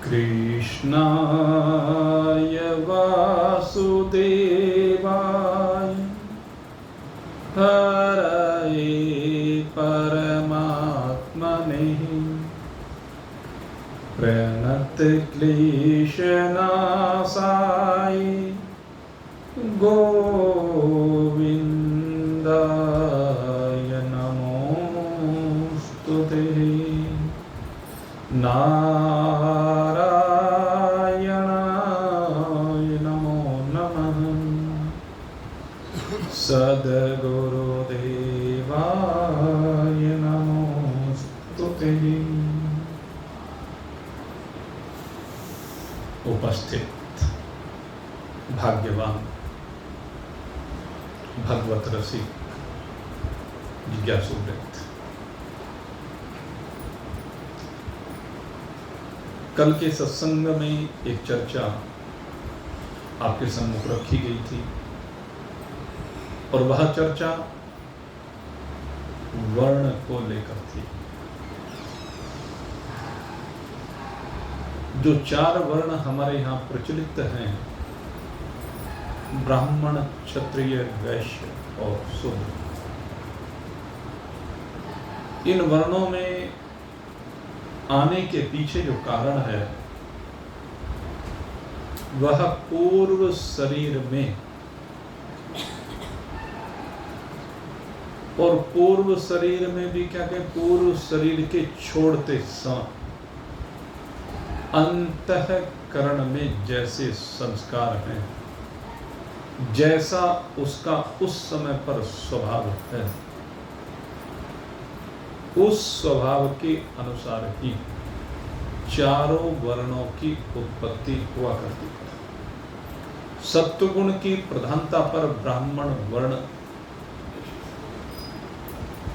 कृष्णाय वासुदेवाय हरये परमात्मने प्रणतक्लेशनाशाय गोविन्दाय नमोऽस्तुते। नारायणाय नमो नमः। सद्गुरुदेवाय नमोस्तुते। उपस्थित भाग्यवान भगवत रसिक जिज्ञासु वृत्त, कल के सत्संग में एक चर्चा आपके सम्मुख रखी गई थी और वह चर्चा वर्ण को लेकर थी। जो 4 वर्ण हमारे यहाँ प्रचलित हैं, ब्राह्मण, क्षत्रिय, वैश्य और शूद्र, इन वर्णों में आने के पीछे जो कारण है वह पूर्व शरीर में और पूर्व शरीर में भी क्या कहें, पूर्व शरीर के छोड़ते समय अंतःकरण में जैसे संस्कार हैं, जैसा उसका उस समय पर स्वभाव है, उस स्वभाव के अनुसार ही चारों वर्णों की उत्पत्ति हुआ करती है। सत्वगुण की प्रधानता पर ब्राह्मण वर्ण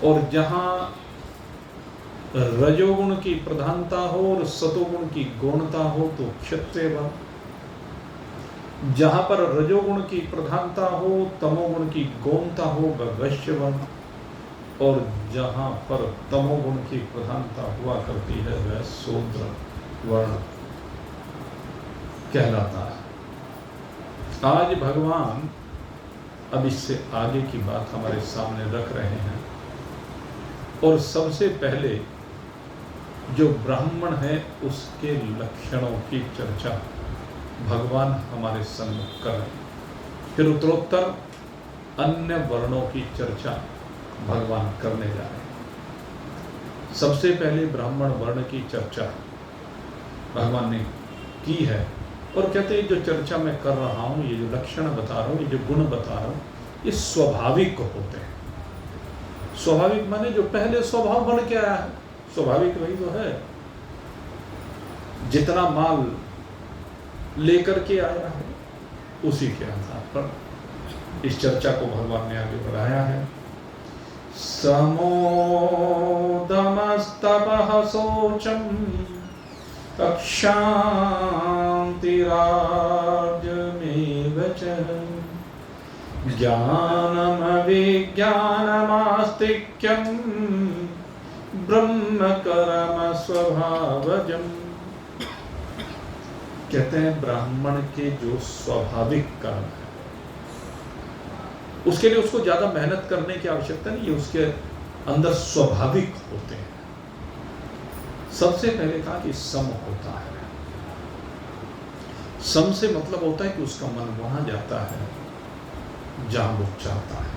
और जहां रजोगुण की प्रधानता हो और सतोगुण की गौणता हो तो क्षत्रिय वर्ण, जहां पर रजोगुण की प्रधानता हो, तमोगुण की गौणता हो वह वैश्य वर्ण, और जहां पर तमोगुण की प्रधानता हुआ करती है वह शूद्र वर्ण कहलाता है। आज भगवान अब इससे आगे की बात हमारे सामने रख रहे हैं और सबसे पहले जो ब्राह्मण है उसके लक्षणों की चर्चा भगवान हमारे सम्मुख कर रहे हैं। फिर उत्तरोत्तर अन्य वर्णों की चर्चा भगवान करने जा रहे हैं। सबसे पहले ब्राह्मण वर्ण की चर्चा भगवान ने की है और कहते हैं जो चर्चा मैं कर रहा हूं, ये जो लक्षण बता रहा हूं, ये जो गुण बता रहा हूं, ये स्वाभाविक होते हैं। स्वाभाविक माने जो पहले स्वभाव बन के आया है, स्वाभाविक वही तो है, जितना माल लेकर के आया है उसी के आधार पर इस चर्चा को भगवान ने आगे बढ़ाया है। समोदमस्तपः शौचं क्षान्तिरार्जमेव च ज्ञानमविज्ञानमास्तिक्यं ब्रह्मकर्म स्वभावजम्। कहते हैं ब्राह्मण के जो स्वाभाविक कर्म है उसके लिए उसको ज्यादा मेहनत करने की आवश्यकता नहीं है, उसके अंदर स्वाभाविक होते हैं। सबसे पहले कहा कि सम होता है। सम से मतलब होता है कि उसका मन वहां जाता है जहां वो चाहता है।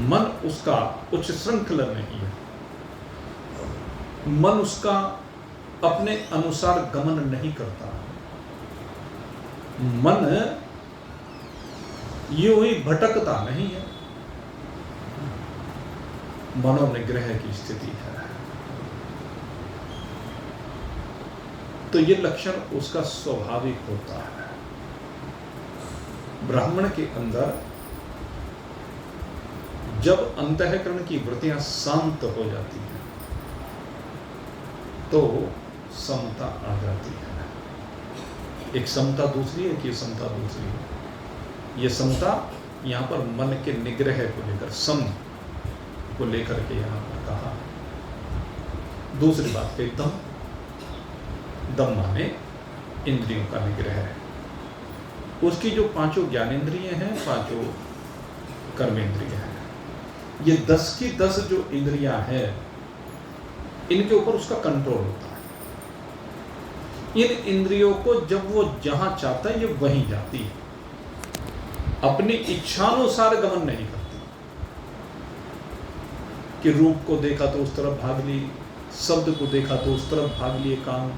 मन उसका उच्च श्रृंखला नहीं है, मन उसका अपने अनुसार गमन नहीं करता। मन यूं ही भटकता नहीं है, मनोनिग्रह की स्थिति है। तो ये लक्षण उसका स्वाभाविक होता है। ब्राह्मण के अंदर जब अंतःकरण की वृत्तियां शांत हो जाती हैं तो समता आ जाती है। एक समता दूसरी है कि समता दूसरी है। ये समता यहाँ पर मन के निग्रह को लेकर, सम को लेकर के यहाँ पर कहा। दूसरी बात एकदम दम माने इंद्रियों का निग्रह है। उसकी जो 5 ज्ञानेंद्रिय हैं, 5 कर्मेंद्रिय हैं, ये 10 की 10 जो इंद्रियां हैं, इनके ऊपर उसका कंट्रोल होता है। इन इंद्रियों को जब वो जहां चाहता है ये वहीं जाती है, अपनी इच्छानुसार गमन नहीं करती कि रूप को देखा तो उस तरफ भाग ली, शब्द को देखा तो उस तरफ भाग लिए कान,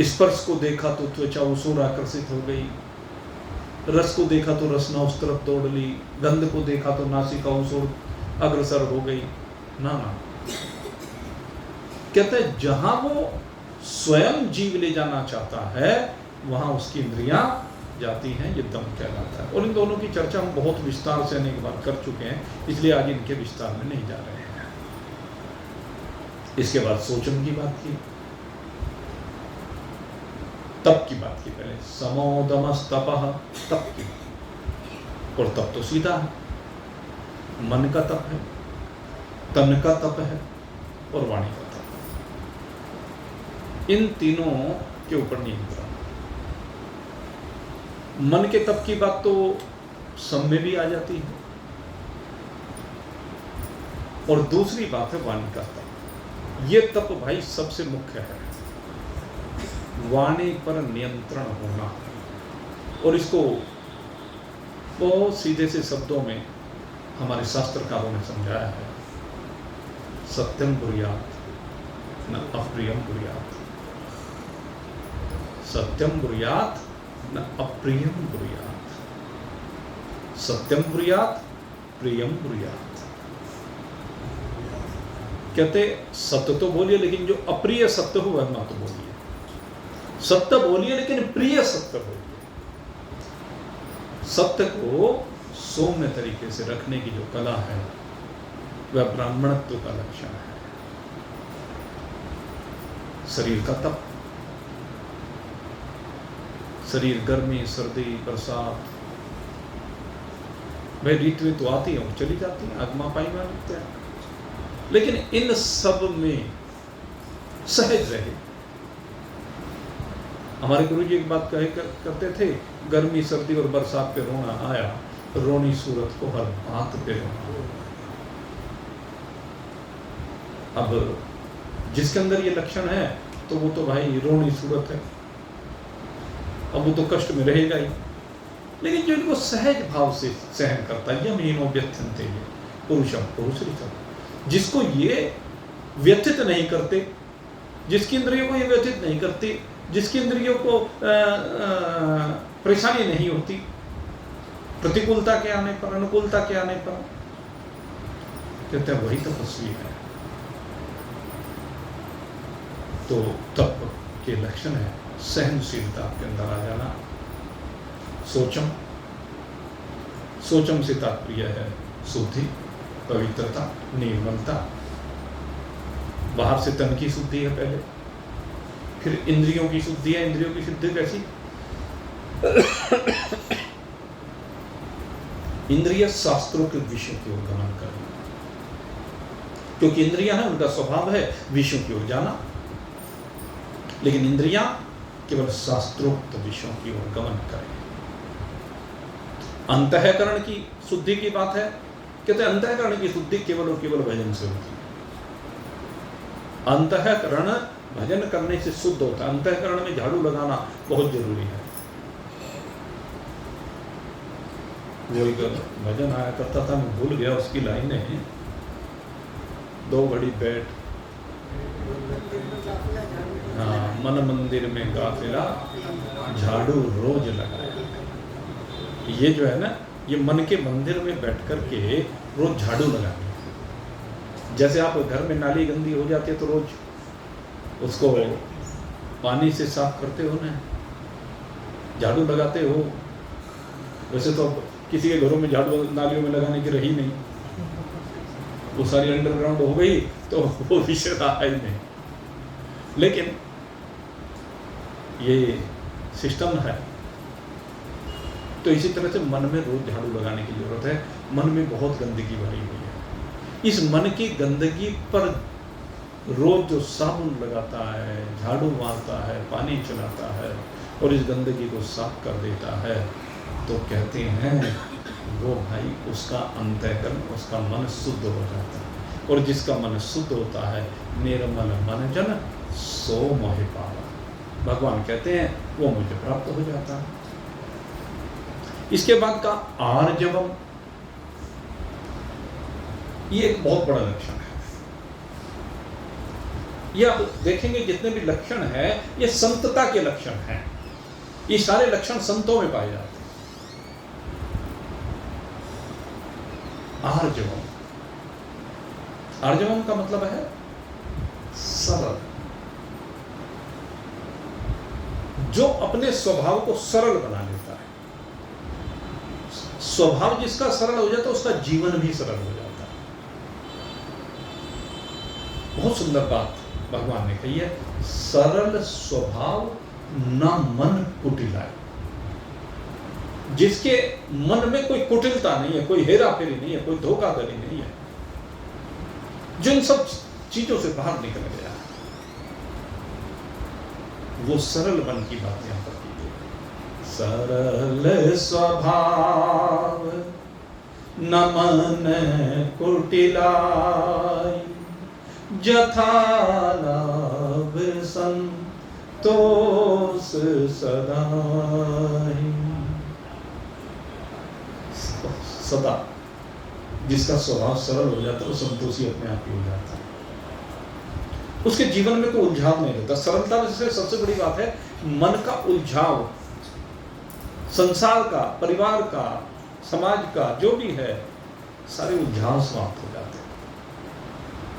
स्पर्श को देखा तो त्वचा उस ओर आकर्षित हो गई, रस को देखा तो रसना उस तरफ दौड़ ली, गंध को देखा तो नासिका उस ओर अग्रसर हो गई। ना ना, कहते हैं जहां वो स्वयं जीव ले जाना चाहता है वहां उसकी इंद्रियां जाती हैं, ये दम कहलाता है। और इन दोनों की चर्चा हम बहुत विस्तार से अनेक बार कर चुके हैं, इसलिए आज इनके विस्तार में नहीं जा रहे हैं। इसके बाद सोचन की बात की, तप की बात की, पहले समोदमस्तपः तप की, और तप तो सीधा है, मन का तप है, तन का तप है और वाणी का तप है। इन तीनों के ऊपर नियंत्रण। मन के तप की बात तो सब में भी आ जाती है, और दूसरी बात है वाणी का तप। ये तप भाई सबसे मुख्य है, वाणी पर नियंत्रण होना। और इसको बहुत सीधे से शब्दों में हमारे शास्त्रकारों ने समझाया है, सत्यम ब्रूयात् न अप्रियम ब्रूयात्, सत्यम ब्रूयात् न अप्रियम ब्रूयात्, सत्यम ब्रूयात् प्रियम ब्रूयात्। कहते सत्य तो बोलिए लेकिन जो अप्रिय सत्य हो वह मत बोलिए, सत्य बोलिए लेकिन प्रिय सत्य बोलिए। सत्य को सौम्य तरीके से रखने की जो कला है वह ब्राह्मणत्व का लक्षण है। शरीर का तप, शरीर गर्मी सर्दी बरसात, भाई ऋतु तो आती है और चली जाती है, आगमा पाईमा लिखते हैं, लेकिन इन सब में सहज रहे। हमारे गुरु जी एक बात करते थे, गर्मी सर्दी और बरसात पे रोना आया, रोनी सूरत को हर बात पे रोना। अब जिसके अंदर ये लक्षण है तो वो तो भाई रोनी सूरत है, अब वो तो कष्ट में रहेगा ही। लेकिन जो इनको सहज भाव से सहन करता है, यमीनो व्यथ्यन्ते पुरुषम पुरुषरितम, जिसको ये व्यथित नहीं करते, जिसकी इंद्रियों को ये व्यथित नहीं करती, जिसकी इंद्रियों को परेशानी नहीं होती प्रतिकूलता के आने पर, अनुकूलता के आने पर, कहते हैं वही तपस्वी है। तो तप के लक्षण है सहनशीलता के अंदर आ जाना। सोचम, सोचम से तात्पर्य है शुद्धि, पवित्रता, निर्मलता। बाहर से तन की शुद्धि है पहले, फिर इंद्रियों की शुद्धि है। इंद्रियों की शुद्धि कैसी? इंद्रिय शास्त्रों के विषयों की ओर गमन करना, क्योंकि इंद्रियां हैं उनका स्वभाव है विषयों की ओर जाना, लेकिन इंद्रियां केवल शास्त्रोक्त विषयों की ओर गमन करें। अंतःकरण की शुद्धि की बात है, कहते हैं अंतःकरण की शुद्धि केवल और केवल भजन से होती है। अंतःकरण भजन करने से शुद्ध होता है। अंतःकरण में झाड़ू लगाना बहुत जरूरी है। वो एक भजन आया करता था, मैं भूल गया उसकी लाइनें, 2 घड़ी बैठ, हाँ, मन मंदिर में गाफिला झाड़ू रोज लगाया। ये जो है ना, ये मन के मंदिर में बैठ कर के रोज झाड़ू लगाना। जैसे आप घर में नाली गंदी हो जाती है तो रोज उसको पानी से साफ करते हो ना, झाड़ू लगाते हो। वैसे तो किसी के घरों में झाड़ू नालियों में लगाने की रही नहीं, वो सारी अंडरग्राउंड हो गई तो वो विषय रहा ही नहीं। लेकिन ये सिस्टम है, तो इसी तरह से मन में रोज झाड़ू लगाने की जरूरत है। मन में बहुत गंदगी भरी हुई है, इस मन की गंदगी पर रोज जो साबुन लगाता है, झाड़ू मारता है, पानी चलाता है और इस गंदगी को साफ कर देता है, तो कहते हैं वो भाई उसका अंतःकरण, उसका मन शुद्ध हो जाता है। और जिसका मन शुद्ध होता है, निर्मल मन जन सो मोहि पावा, भगवान कहते हैं वो मुझे प्राप्त हो जाता है। इसके बाद का आर्जवम, ये एक बहुत बड़ा लक्षण है। ये आप देखेंगे जितने भी लक्षण है ये संतता के लक्षण हैं। ये सारे लक्षण संतों में पाए जाते हैं। आर्जवम, आर्जवम का मतलब है सरल, जो अपने स्वभाव को सरल बना लेता है। स्वभाव जिसका सरल हो जाता है उसका जीवन भी सरल हो जाता है। बहुत सुंदर बात भगवान ने कही है, सरल स्वभाव न मन कुटिलाए। जिसके मन में कोई कुटिलता नहीं है, कोई हेरा फेरी नहीं है, कोई धोखाधड़ी नहीं है, जो इन सब चीजों से बाहर निकल गया, वो सरल मन की बात यहां पर की गई। सरल स्वभाव न मन कुटिलाय, जथा लाभ संतोष सदाई। सदा जिसका स्वभाव सरल हो जाता है वो संतोषी अपने आप ही हो जाता है। उसके जीवन में कोई उलझाव नहीं रहता। सरलता से सबसे बड़ी बात है, मन का उलझाव, संसार का, परिवार का, समाज का जो भी है, सारे उलझाव समाप्त हो जाते हैं।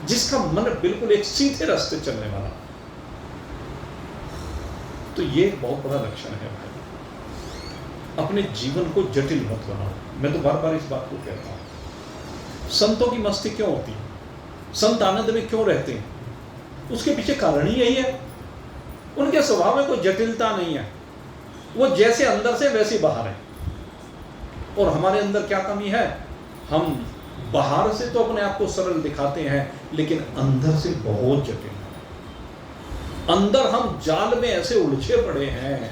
जिसका मन बिल्कुल एक सीधे रास्ते चलने वाला, तो ये एक बहुत बड़ा लक्षण है भाई। अपने जीवन को जटिल मत बनाओ। मैं तो बार बार इस बात को कहता हूं। संतों की मस्ती क्यों होती है, संत आनंद में क्यों रहते हैं, उसके पीछे कारण ही यही है। उनके स्वभाव में कोई जटिलता नहीं है, वो जैसे अंदर से वैसे बाहर है। और हमारे अंदर क्या कमी है, हम बाहर से तो अपने आप को सरल दिखाते हैं, लेकिन अंदर से बहुत जटिल है। अंदर हम जाल में ऐसे उलझे पड़े हैं,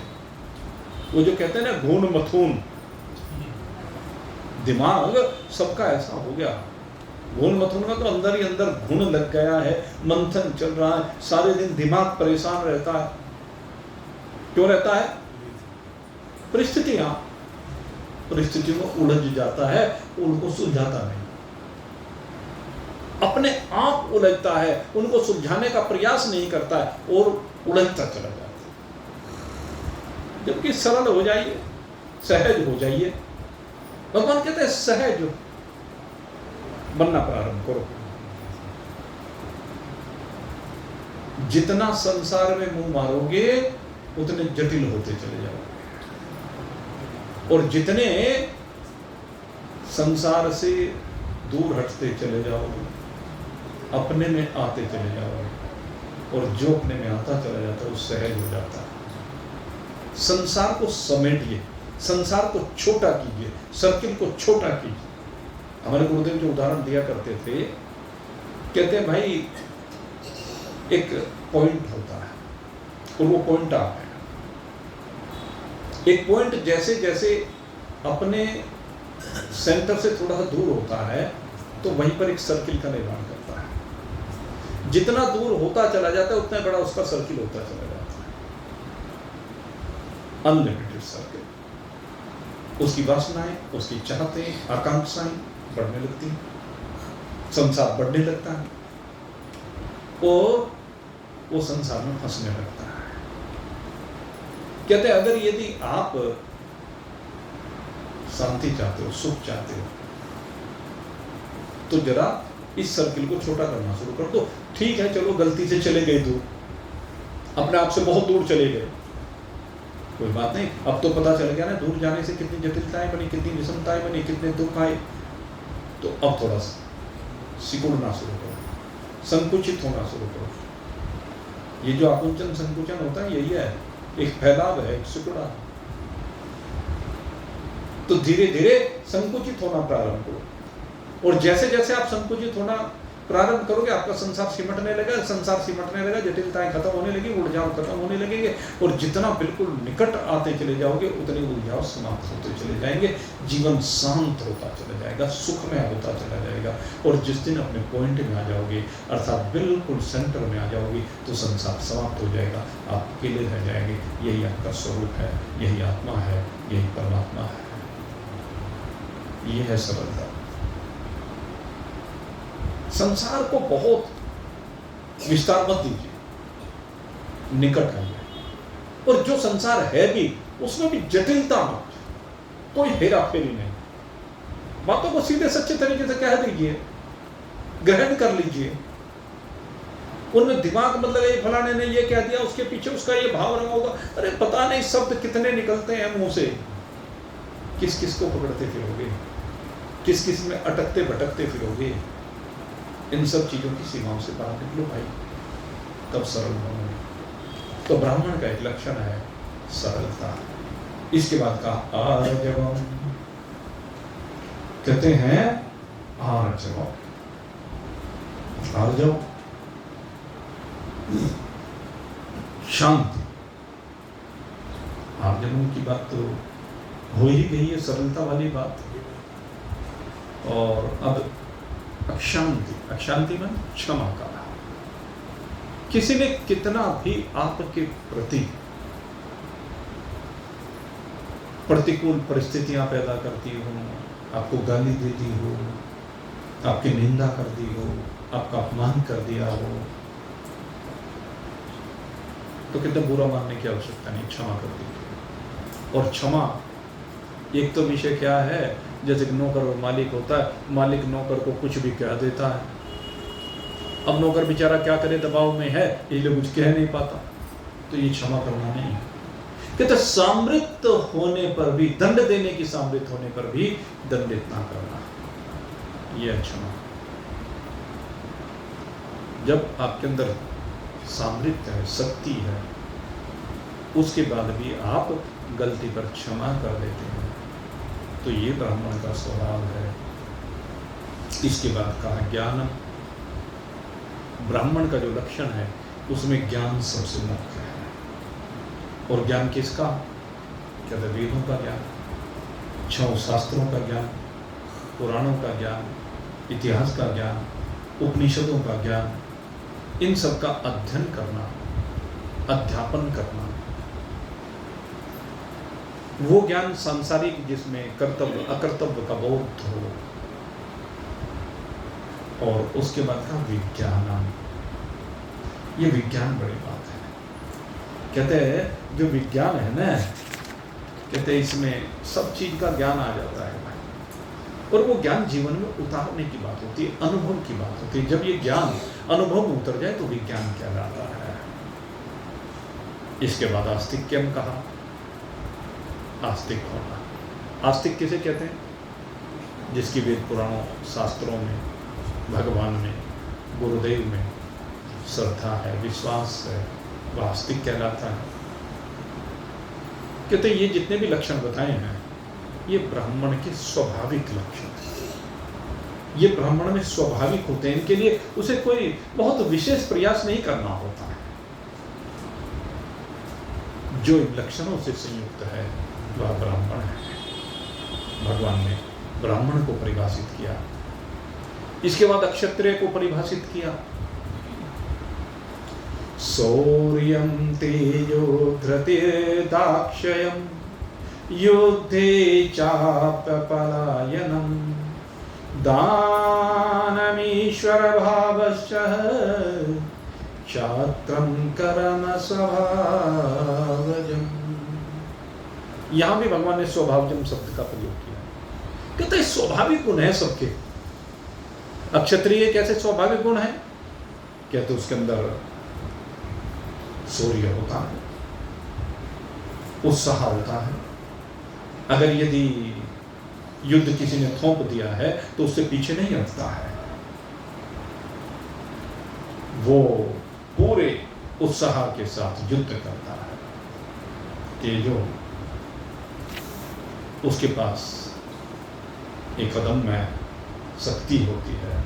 वो जो कहते हैं ना घून मथून, दिमाग सबका ऐसा हो गया। घून मथुन का तो अंदर ही अंदर घुन लग गया है, मंथन चल रहा है, सारे दिन दिमाग परेशान रहता है। क्यों रहता है? परिस्थितियों में उलझ जाता है, उनको सुलझाता नहीं, अपने आप उलझता है, उनको सुलझाने का प्रयास नहीं करता है और उलझता चला जाता है। जबकि सरल हो जाइए, सहज हो जाइए। भगवान कहते हैं सहज बनना प्रारंभ करो। जितना संसार में मुंह मारोगे उतने जटिल होते चले जाओगे, और जितने संसार से दूर हटते चले जाओगे, अपने में आते चले जाओगे, और जो अपने में आता चला जाता है वो सहज हो जाता है। संसार को समेटिए, संसार को छोटा कीजिए, सर्किल को छोटा कीजिए। हमारे गुरुदेव जो उदाहरण दिया करते थे, कहते हैं भाई एक पॉइंट होता है और वो पॉइंट आप है। एक पॉइंट जैसे जैसे अपने सेंटर से थोड़ा सा दूर होता है तो वहीं पर एक सर्किल का निर्माण करता है। जितना दूर होता चला जाता है उतना बड़ा उसका सर्किल होता चला जाता है। Unlimited circle. उसकी वासनाएं, उसकी चाहतें, आकांक्षाएं बढ़ने लगती हैं, संसार बढ़ने लगता है और वो संसार में फंसने लगता है। कहते हैं अगर यदि आप शांति चाहते हो, सुख चाहते हो, तो जरा इस सर्किल को छोटा करना शुरू कर दो। ठीक है, चलो गलती से चले गए दूर, अपने आप से बहुत दूर चले गए, कोई बात नहीं। अब तो पता चल गया ना दूर जाने से कितनी जटिलताएं बनी, कितनी विषमताएं बनी, कितने दुख आए। तो अब थोड़ा सिकुड़ना शुरू करो, संकुचित होना शुरू करो। ये जो आकुंचन संकुचन होता है यही है, एक फैलाव है, एक सिकुड़ा। तो धीरे धीरे संकुचित होना प्रारंभ करो, और जैसे जैसे आप संकुचित होना प्रारंभ करोगे आपका संसार सिमटने लगा, संसार सिमटने लगा, जटिलताएं खत्म होने लगी, उलझाव खत्म होने लगेंगे, और जितना बिल्कुल निकट आते चले जाओगे उतने उलझाव समाप्त होते चले जाएंगे, जीवन शांत होता चला जाएगा, सुखमय होता चला जाएगा। और जिस दिन अपने पॉइंट में आ जाओगे, अर्थात बिल्कुल सेंटर में आ जाओगे, तो संसार समाप्त हो जाएगा, आप अकेले रह जाएंगे। यही आपका स्वरूप है, यही आत्मा है, यही परमात्मा है। यह है सरलता। संसार को बहुत विस्तार मत दीजिए, निकट आइए, और जो संसार है भी उसमें भी जटिलता मत, कोई हेरा फेरी नहीं, बातों को सीधे सच्चे तरीके से कह दीजिए, ग्रहण कर लीजिए। उनमें दिमाग मत लगाइए, फलाने ने ये कह दिया, उसके पीछे उसका ये भाव रहा होगा, अरे पता नहीं शब्द कितने निकलते हैं मुंह से, किस किस को पकड़ते फिरोगे, किस किस में अटकते भटकते फिरोगे। इन सब चीजों की सीमाओं से बाहर निकलो भाई, तब सरल बनोगे। तो ब्राह्मण का एक लक्षण है सरलता। इसके बाद कहा आर्जवम, कहते हैं आर्जवम, आर्जव शांति। आर्जवम की बात तो हो ही गई है, सरलता वाली बात। और अब अशांति, अशांति में क्षमा का। किसी ने कितना भी आपके प्रति प्रतिकूल परिस्थितियां पैदा करती हो, आपको गाली देती हो, आपकी निंदा कर दी हो, आपका अपमान कर दिया हो, तो कितना बुरा मानने की आवश्यकता नहीं, क्षमा कर दीजिए। और क्षमा एक तो विषय क्या है, जैसे कि नौकर और मालिक होता है, मालिक नौकर को कुछ भी कह देता है, अब नौकर बेचारा क्या करे, दबाव में है, इसलिए कुछ कह नहीं पाता, तो ये क्षमा करना नहीं है। कहते सामृत होने पर भी, दंड देने की सामृत होने पर भी दंडित ना करना, यह क्षमा। जब आपके अंदर सामृत है, शक्ति है, उसके बाद भी आप गलती पर क्षमा कर देते हैं, तो ये ब्राह्मण का स्वभाव है। इसके बाद कहा ज्ञानम, ब्राह्मण का जो लक्षण है उसमें ज्ञान सबसे मुख्य है। और ज्ञान किसका? कहते वेदों का ज्ञान, 6 शास्त्रों का ज्ञान, पुराणों का ज्ञान, इतिहास का ज्ञान, उपनिषदों का ज्ञान, इन सब का अध्ययन करना, अध्यापन करना। वो ज्ञान सांसारिक जिसमें कर्तव्य अकर्तव्य का बोध हो। और उसके बाद का विज्ञान, ये विज्ञान बड़ी बात है। कहते हैं जो विज्ञान है ना, कहते हैं इसमें सब चीज का ज्ञान आ जाता है भाई। और वो ज्ञान जीवन में उतारने की बात होती है, अनुभव की बात होती है। जब ये ज्ञान अनुभव में उतर जाए तो विज्ञान कहलाता है। इसके बाद आस्तिक्यम कहा, आस्तिक होना। आस्तिक किसे कहते हैं? जिसकी वेद पुराणों शास्त्रों में, भगवान में, गुरुदेव में श्रद्धा है, विश्वास है, वह आस्तिक कहलाता है। कहते ये जितने भी लक्षण बताए हैं ये ब्राह्मण के स्वाभाविक लक्षण हैं। ये ब्राह्मण में स्वाभाविक होते हैं, इनके लिए उसे कोई बहुत विशेष प्रयास नहीं करना होता है। जो इन लक्षणों से संयुक्त है वह ब्राह्मण है। भगवान ने ब्राह्मण को परिभाषित किया। इसके बाद क्षत्रिय को परिभाषित किया। शौर्यं तेजो धृतिर्दाक्षयं युद्धे चाप्यपलायनं दानमीश्वर भावश्च क्षात्रं कर्म स्वभावजम्। यहां भी भगवान ने स्वभावजम शब्द का प्रयोग किया। कहते हैं स्वाभाविक गुण है सबके। अक्षत्रिय कैसे स्वाभाविक गुण है? कहते उसके अंदर शौर्य होता है, उत्साह होता है। अगर यदि युद्ध किसी ने थोप दिया है तो उससे पीछे नहीं हटता है, वो पूरे उत्साह के साथ युद्ध करता है। तेजो, उसके पास एक अदम्य शक्ति होती है।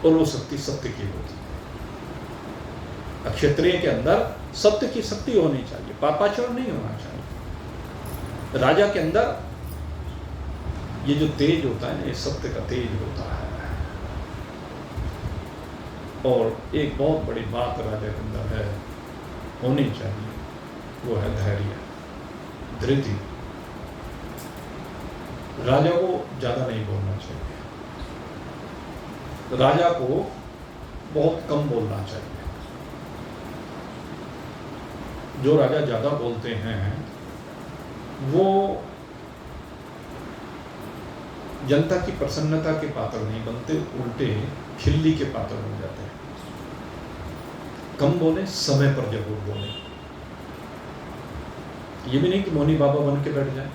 और वो शक्ति सत्य की होती है। क्षत्रिय के अंदर सत्य की शक्ति होनी चाहिए, पापाचरण नहीं होना चाहिए। राजा के अंदर ये जो तेज होता है ना, ये सत्य का तेज होता है। और एक बहुत बड़ी बात राजा के अंदर है, होनी चाहिए, वो है धैर्य, धृति। राजा को ज्यादा नहीं बोलना चाहिए, राजा को बहुत कम बोलना चाहिए। जो राजा ज्यादा बोलते हैं वो जनता की प्रसन्नता के पात्र नहीं बनते, उल्टे खिल्ली के पात्र बन जाते हैं। कम बोले, समय पर जरूर बोले। ये भी नहीं कि मौनी बाबा बन के बैठ जाए,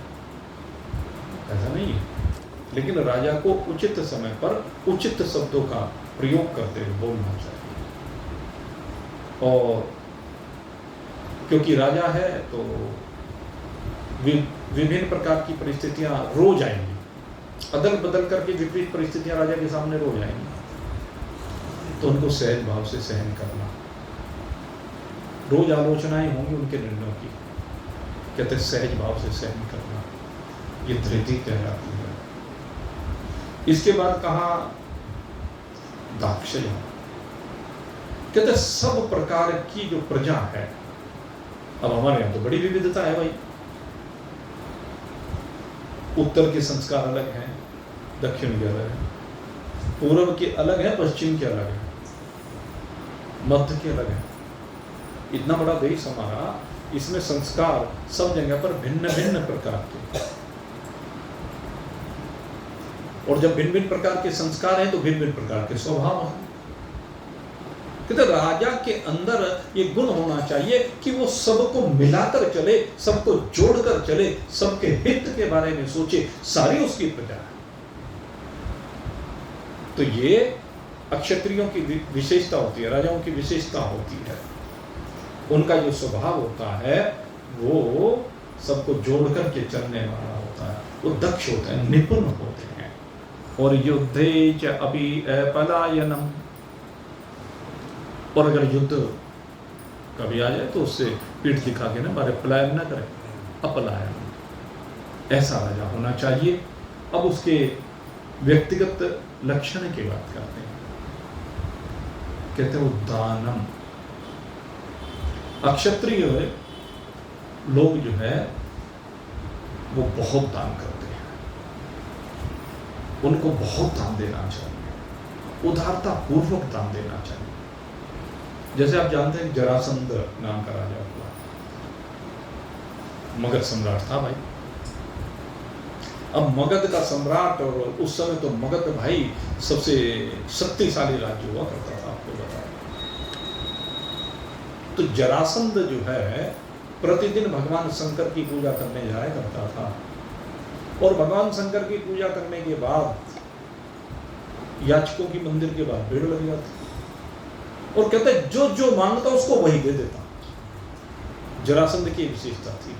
ऐसा नहीं है। लेकिन राजा को उचित समय पर उचित शब्दों का प्रयोग करते हुए बोलना चाहिए। और क्योंकि राजा है तो विभिन्न प्रकार की परिस्थितियां रोज आएंगी, अदल बदल करके विपरीत परिस्थितियां राजा के सामने रोज आएंगी, तो उनको सहज भाव से सहन करना। रोज आलोचनाएं होंगी उनके निर्णयों की, कहते सहज भाव से सहन करना, ये धृति कहलाती है। इसके बाद कहा दाक्षिण्य, कहते सब प्रकार की जो प्रजा है। अब हमारे यहां तो बड़ी विविधता है भाई, उत्तर के संस्कार अलग हैं, दक्षिण के अलग हैं, पूर्व के अलग है, पश्चिम के अलग है, मध्य के अलग है। इतना बड़ा देश हमारा, इसमें संस्कार सब जगह पर भिन्न भिन्न प्रकार के, और जब भिन्न भिन्न प्रकार के संस्कार हैं तो भिन्न भिन्न प्रकार के स्वभाव हैं। कहते राजा के अंदर ये गुण होना चाहिए कि वो सबको मिलाकर चले, सबको जोड़कर चले, सबके हित के बारे में सोचे, सारी उसकी प्रजा है। तो ये अक्षत्रियों की विशेषता होती है, राजाओं की विशेषता होती है। उनका जो स्वभाव होता है वो सबको जोड़कर के चलने वाला होता है, वो दक्ष होते हैं, निपुण होते हैं। और युद्धे च अपि पलायनम, और अगर युद्ध कभी आ जाए तो उससे पीठ दिखा के ना मारे, पलायन ना करें, अपलायन, ऐसा राजा होना चाहिए। अब उसके व्यक्तिगत लक्षण की बात करते हैं। कहते हैं उदानम, अक्षत्रिय लोग जो है वो बहुत दान करते हैं, उनको बहुत दान देना चाहिए, उदारता पूर्वक दान देना चाहिए। जैसे आप जानते हैं जरासंध नाम का राजा हुआ, मगध सम्राट था भाई। अब मगध का सम्राट, और उस समय तो मगध भाई सबसे शक्तिशाली राज्य हुआ करता था, आपको बताया। तो जरासंध जो है प्रतिदिन भगवान शंकर की पूजा करने जाया करता था, और भगवान शंकर की पूजा करने के बाद याचकों की मंदिर के बाद भीड़ लग जाती, और कहते जो जो मांगता उसको वही दे देता। जरासंध की विशेषता थी।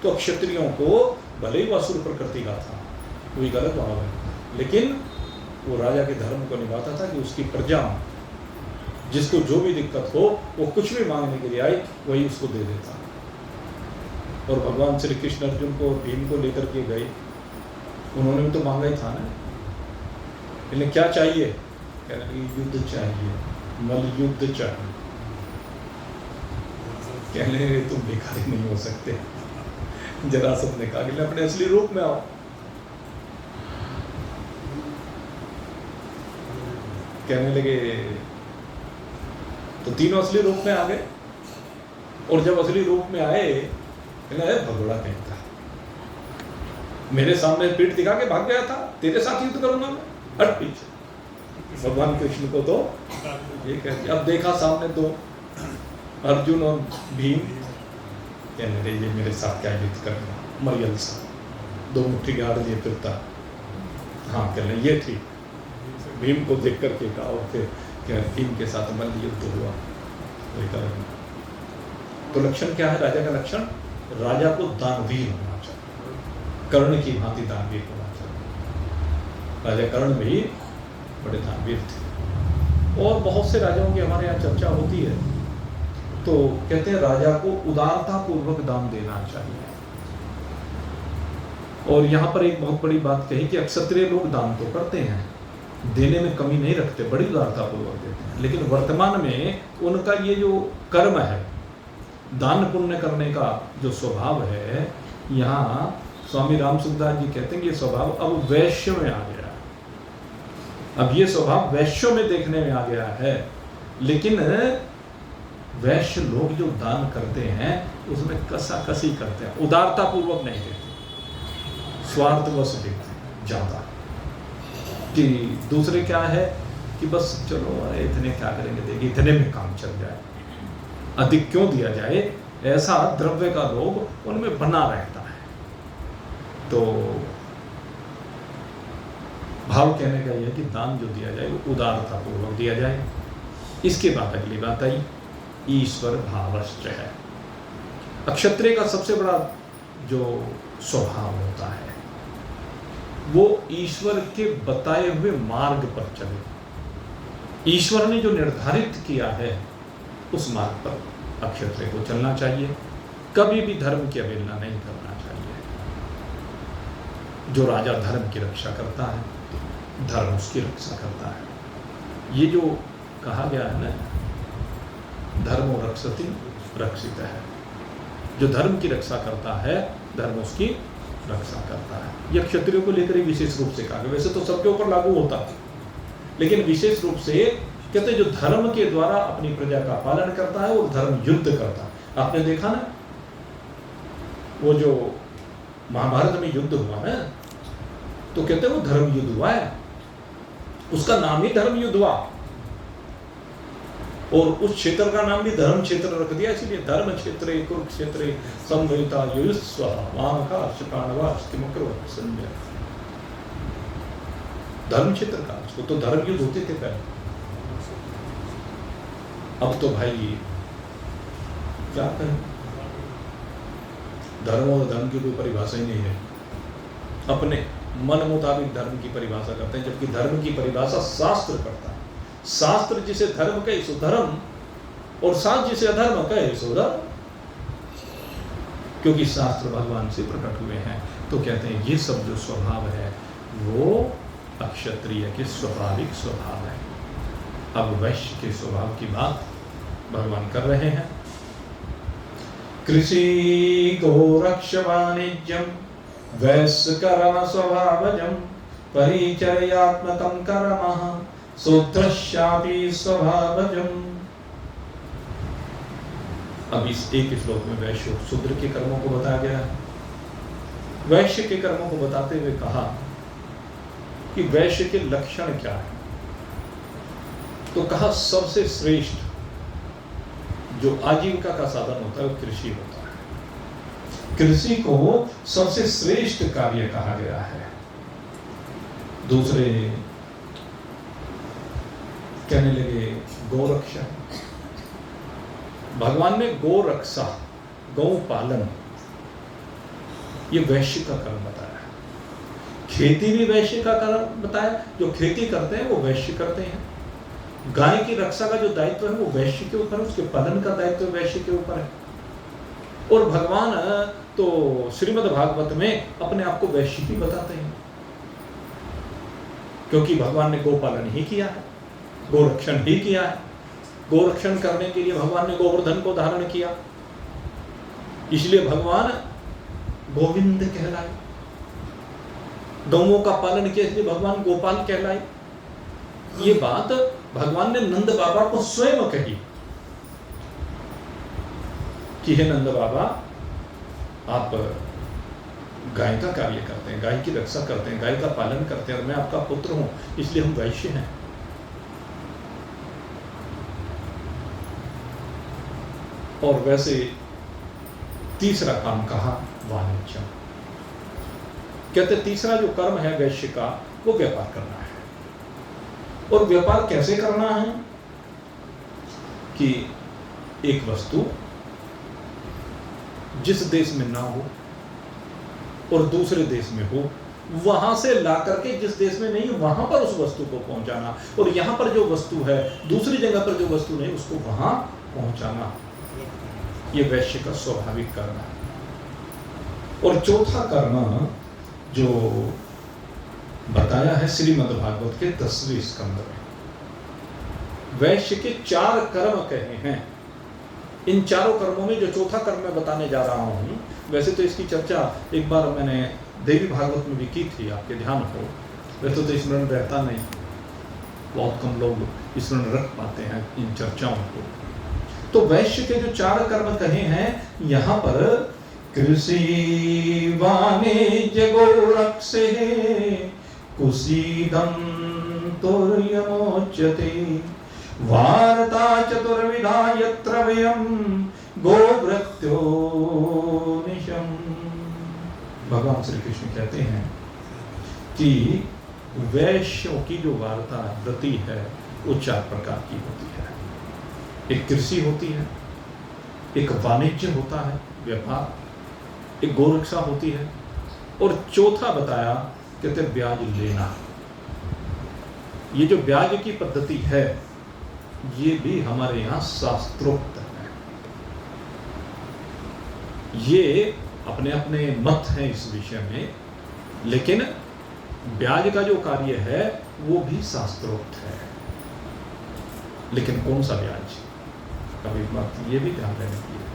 तो क्षत्रियों को भले ही वो असुर प्रकृति का था, कोई गलत भाव है, लेकिन वो राजा के धर्म को निभाता था कि उसकी प्रजा जिसको जो भी दिक्कत हो वो कुछ भी मांगने के लिए आई वही उसको दे देता। और भगवान श्री कृष्ण अर्जुन को भीम को लेकर के गए, उन्होंने भी तो मांगा ही था ना, लेकिन क्या चाहिए, कहने लगे युद्ध चाहिए, मल युद्ध चाहिए। कहने लगे तुम भिखारी नहीं हो सकते। जरासंध ने कहा कि अपने असली रूप में आओ। कहने लगे, तो तीनों असली रूप में आ गए, और जब असली रूप में आए कहना भगोड़ा कहता, मेरे सामने पीठ दिखा के भाग गया था, तेरे साथ युद्ध करूंगा मैं, हट पीछे। भगवान कृष्ण को तो ये कहते, अब देखा सामने दो अर्जुन और भीम, कहने लगे ये मेरे साथ क्या युद्ध करना, मरियल सा दो मुट्ठी गाड़ लिए फिरता। हाँ कहने ये ठीक, भीम को देख करके कहा, और फिर भीम के साथ मल्ल युद्ध हुआ। तो लक्षण क्या है राजा का लक्षण? राजा को दानवीर होना चाहिए, कर्ण की भांति दानवीर होना चाहिए। राजा कर्ण भी बड़े दानवीर थे। और बहुत से राजाओं की हमारे यहाँ चर्चा होती है, तो कहते हैं राजा को उदारता पूर्वक दान देना चाहिए। और यहाँ पर एक बहुत बड़ी बात कही कि क्षत्रिय लोग दान तो करते हैं, देने में कमी नहीं रखते, बड़ी उदारता पूर्वक देते हैं, लेकिन वर्तमान में उनका ये जो कर्म है, दान पुण्य करने का जो स्वभाव है, यहाँ स्वामी राम सुखदास जी कहते हैं कि ये स्वभाव अब वैश्य में आ गया है। अब ये स्वभाव वैश्यों में देखने में आ गया है, लेकिन वैश्य लोग जो दान करते हैं उसमें कसाकसी करते हैं, उदारता पूर्वक नहीं देते, स्वार्थवश देते हैं ज्यादा, कि दूसरे क्या है कि बस चलो अरे इतने क्या करेंगे, देखिए इतने में काम चल जाए, अधिक क्यों दिया जाए, ऐसा द्रव्य का लोभ उनमें बना रहता है। तो भाव कहने का यह कि दान जो दिया जाए वो उदारता पूर्वक दिया जाए। इसके बाद अगली बात आई ईश्वर भावश्च है। क्षत्रिय का सबसे बड़ा जो स्वभाव होता है वो ईश्वर के बताए हुए मार्ग पर चले। ईश्वर ने जो निर्धारित किया है उस मार्ग पर क्षत्रिय को चलना चाहिए, कभी भी धर्म की अवहेलना नहीं करना चाहिए। जो राजा धर्म की रक्षा करता है, धर्म उसकी रक्षा करता है। ये जो कहा गया है ना, धर्मो रक्षति रक्षित है, जो धर्म की रक्षा करता है धर्म उसकी रक्षा करता है। यह क्षत्रियों को लेकर ही विशेष रूप से कहा गया, वैसे तो सबके ऊपर लागू होता है, लेकिन विशेष रूप से कहते हैं जो धर्म के द्वारा अपनी प्रजा का पालन करता है वो धर्म युद्ध करता है। आपने देखा ना वो जो महाभारत में युद्ध हुआ ना, तो कहते हैं वो धर्म युद्ध हुआ है, उसका नाम ही धर्म युद्ध हुआ, और उस क्षेत्र का नाम भी धर्म क्षेत्र रख दिया, इसलिए धर्म क्षेत्र कुरुक्षेत्र संभविता युयुस्व मामका शुकाणवा संजय, धर्म क्षेत्र का, उसको तो धर्म युद्ध होते थे पहले। अब तो भाई क्या करें, धर्म और धर्म की कोई परिभाषा ही नहीं है, अपने मन मुताबिक धर्म की परिभाषा करते हैं, जबकि धर्म की परिभाषा शास्त्र करता है। शास्त्र जिसे धर्म कहे सो धर्म, और शास्त्र जिसे अधर्म कहे सो धर्म, क्योंकि शास्त्र भगवान से प्रकट हुए हैं। तो कहते हैं ये सब जो स्वभाव है वो अक्षत्रिय के स्वाभाविक स्वभाव है। अब वैश्य के स्वभाव की बात भगवान कर रहे हैं। कृषि गोरक्ष वाणिज्यम वैश्य कर्म स्वभावजम परिचर्यात्मकं कर्मः शूद्रस्यापि स्वभावजम्। अब इस एक श्लोक में वैश्य और शूद्र के कर्मों को बताया गया है। वैश्य के कर्मों को बताते हुए कहा कि वैश्य के लक्षण क्या है, तो कहा सबसे श्रेष्ठ जो आजीविका का साधन होता है वो कृषि होता है। कृषि को सबसे श्रेष्ठ कार्य कहा गया है। दूसरे कहने लगे गौरक्षा, भगवान ने गौ रक्षा, गौ पालन, ये वैश्य का कर्म बताया। खेती भी वैश्य का कर्म बताया, जो खेती करते हैं वो वैश्य करते हैं। गाय की रक्षा का जो दायित्व है वो वैश्य के ऊपर है, उसके पालन का दायित्व वैश्य के ऊपर है। और भगवान तो श्रीमद् भागवत में अपने आप को वैश्य ही बताते हैं, क्योंकि भगवान ने गोपालन ही किया है, गोरक्षण ही किया है। गोरक्षण करने के लिए भगवान ने गोवर्धन को धारण किया, इसलिए भगवान गोविंद कहलाए। गौओं का पालन किया इसलिए भगवान गोपाल कहलाए। ये बात भगवान ने नंद बाबा को स्वयं कही कि हे नंद बाबा, आप गाय का कार्य करते हैं, गाय की रक्षा करते हैं, गाय का पालन करते हैं, और मैं आपका पुत्र हूं, इसलिए हम वैश्य हैं। और वैसे तीसरा काम कहा वाणिज्य, कहते तीसरा जो कर्म है वैश्य का वो व्यापार करना है। और व्यापार कैसे करना है कि एक वस्तु जिस देश में ना हो और दूसरे देश में हो, वहां से ला करके जिस देश में नहीं वहां पर उस वस्तु को पहुंचाना, और यहां पर जो वस्तु है दूसरी जगह पर जो वस्तु नहीं उसको वहां पहुंचाना, ये वैश्य का स्वाभाविक कर्म है। और चौथा कर्म जो बताया है श्रीमद् भागवत के 10वें स्कंद में, वैश्य के 4 कर्म कहे हैं। इन चारों कर्मों में जो चौथा कर्म मैं बताने जा रहा हूं, वैसे तो इसकी चर्चा एक बार मैंने देवी भागवत में भी की थी, आपके ध्यान हो, वैसे तो स्मरण रहता नहीं, बहुत कम लोग स्मरण रख पाते हैं इन चर्चाओं को। तो वैश्य के जो 4 कर्म कहे हैं यहाँ पर, कृषि वाणिज्य गोरक्षे कुसीदं तुर्यमोच्यते वार्ता चतुर्विधा यत्र वयं गोभृत्यो निशम। भगवान श्री कृष्ण कहते हैं कि वैश्यों की जो वार्ता व्रति है वो 4 प्रकार की होती है। एक कृषि होती है, एक वाणिज्य होता है व्यापार, एक गोरक्षा होती है, और चौथा बताया कहते ब्याज लेना। ये जो ब्याज की पद्धति है ये भी हमारे यहाँ शास्त्रोक्त है। ये अपने अपने मत हैं इस विषय में, लेकिन ब्याज का जो कार्य है वो भी शास्त्रोक्त है। लेकिन कौन सा ब्याज, कभी बात ये भी ध्यान देने की है।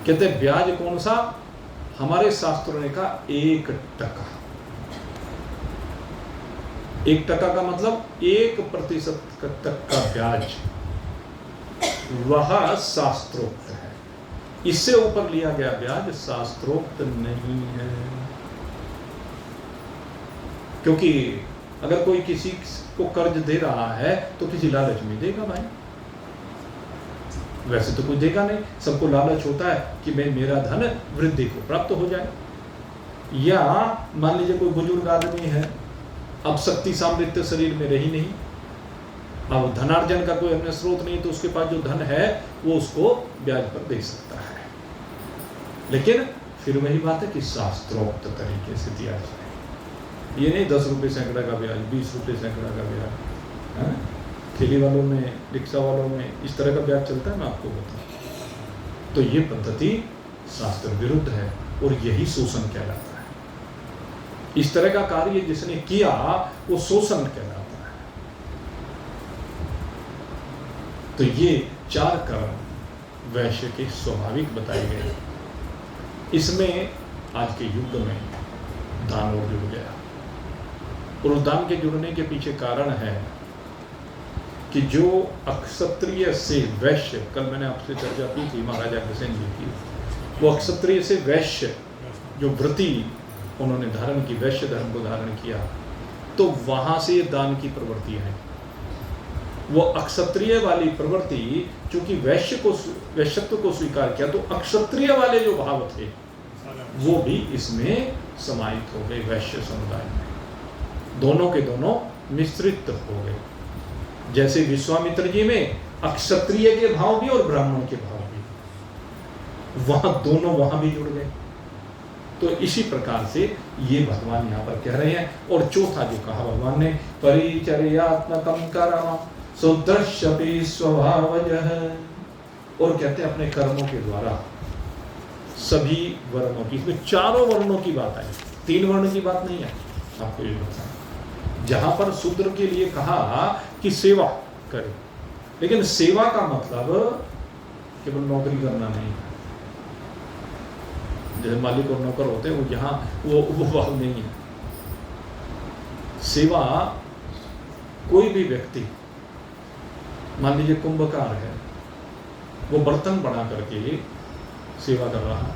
कहते ब्याज कौन सा, हमारे शास्त्रों ने कहा 1%। 1% का मतलब 1% तक का ब्याज, वह शास्त्रोक्त है। इससे ऊपर लिया गया ब्याज शास्त्रोक्त नहीं है। क्योंकि अगर कोई किसी को कर्ज दे रहा है तो किसी लालच में देगा भाई, वैसे तो कोई देगा नहीं। सबको लालच होता है कि मेरा धन वृद्धि को प्राप्त हो जाए। या मान लीजिए कोई बुजुर्ग आदमी है, अब शक्ति सामर्थ्य शरीर में रही नहीं, अब धनार्जन का कोई अन्य स्रोत नहीं, तो उसके पास जो धन है वो उसको ब्याज पर दे सकता है। लेकिन फिर वही बात है कि शास्त्रोक्त तरीके से दिया जाए। ये नहीं 10 रुपये सैकड़ा का ब्याज, 20 रुपये सैकड़ा का ब्याज, ठेली वालों में, रिक्शा वालों में इस तरह का ब्याज चलता है, मैं आपको बताऊं। तो ये पद्धति शास्त्र विरुद्ध है और यही शोषण कहलाता है। इस तरह का कार्य जिसने किया वो शोषण कहलाता है। तो ये 4 कर्म वैश्य के स्वाभाविक बताए गए। इसमें आज के युग में दान और जुड़ गया, और उस दान के जुड़ने के पीछे कारण है कि जो अक्षत्रिय से वैश्य, कल मैंने आपसे चर्चा की थी महाराजा अग्रसेन जी की, वो अक्षत्रिय से वैश्य जो वृत्ति उन्होंने धारण की, वैश्य धर्म को धारण किया, तो वहां से दान की प्रवृत्ति है। वो अक्षत्रिय वाली प्रवृत्ति, चूंकि वैश्यत्व को स्वीकार किया, तो अक्षत्रिय वाले जो भाव थे वो भी इसमें समाहित हो गए वैश्य समुदाय में। दोनों के दोनों मिश्रित हो गए। जैसे विश्वामित्र जी में अक्षत्रिय के भाव भी और ब्राह्मण के भाव भी, वहां दोनों वहां भी जुड़ गए। तो इसी प्रकार से ये भगवान यहाँ पर कह रहे हैं। और चौथा जो कहा भगवान ने, परिचर्यात्मकं कर्म सुदृश्यपि स्वभावजः, और कहते हैं अपने कर्मों के द्वारा सभी वर्णों की, इसमें 4 वर्णों की बात आई, 3 वर्ण की बात नहीं है। आपको ये बताएं, जहां पर शूद्र के लिए कहा कि सेवा करे, लेकिन सेवा का मतलब केवल नौकरी करना नहीं है। जैसे मालिक और नौकर होते हैं, वो यहाँ वो भाव नहीं है। सेवा, कोई भी व्यक्ति, मान लीजिए कुंभकार है, वो बर्तन बना करके सेवा कर रहा है,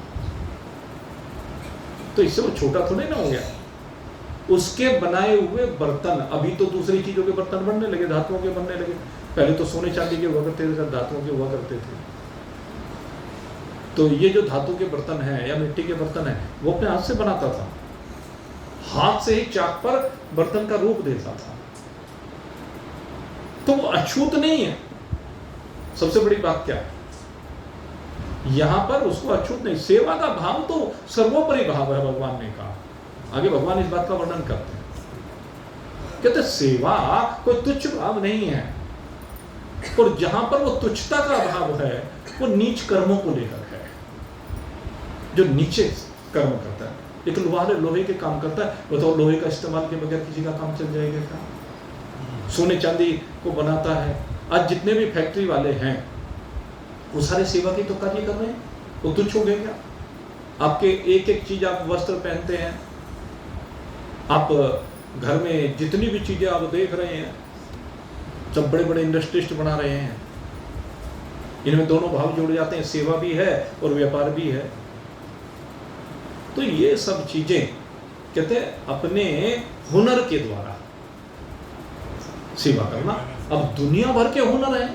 तो इससे वो छोटा थोड़े ना हो गया। उसके बनाए हुए बर्तन, अभी तो दूसरी चीजों के बर्तन बनने लगे, धातुओं के बनने लगे। पहले तो सोने चांदी के हुआ करते थे, धातुओं के हुआ करते थे। तो ये जो धातु के बर्तन हैं या मिट्टी के बर्तन हैं, वो अपने हाथ से बनाता था, हाथ से ही चाक पर बर्तन का रूप देता था। तो वो अछूत नहीं है। सबसे बड़ी बात क्या है, यहां पर उसको अछूत नहीं, सेवा का भाव तो सर्वोपरि भाव है। भगवान ने कहा आगे भगवान इस बात का वर्णन करते हैं, कहते सेवा कोई तुच्छ भाव नहीं है, और जहां पर वो तुच्छता का अभाव है वो नीच कर्मों को लेकर है। जो नीचे कर्म करता है, एक लोहार लोहे के काम करता है, वो तो लोहे का इस्तेमाल के बगैर किसी का काम चल जाएगा क्या? सोने चांदी को बनाता है, आज जितने भी फैक्ट्री वाले हैं वो सारे सेवा के तो कार्य कर रहे हैं, वो तुच्छ हो गए क्या? आपके एक एक चीज, आप वस्त्र पहनते हैं, आप घर में जितनी भी चीजें आप देख रहे हैं सब बड़े बड़े इंडस्ट्रिस्ट बना रहे हैं, इनमें दोनों भाव जुड़ जाते हैं, सेवा भी है और व्यापार भी है। तो ये सब चीजें कहते हैं अपने हुनर के द्वारा सेवा करना। अब दुनिया भर के हुनर है,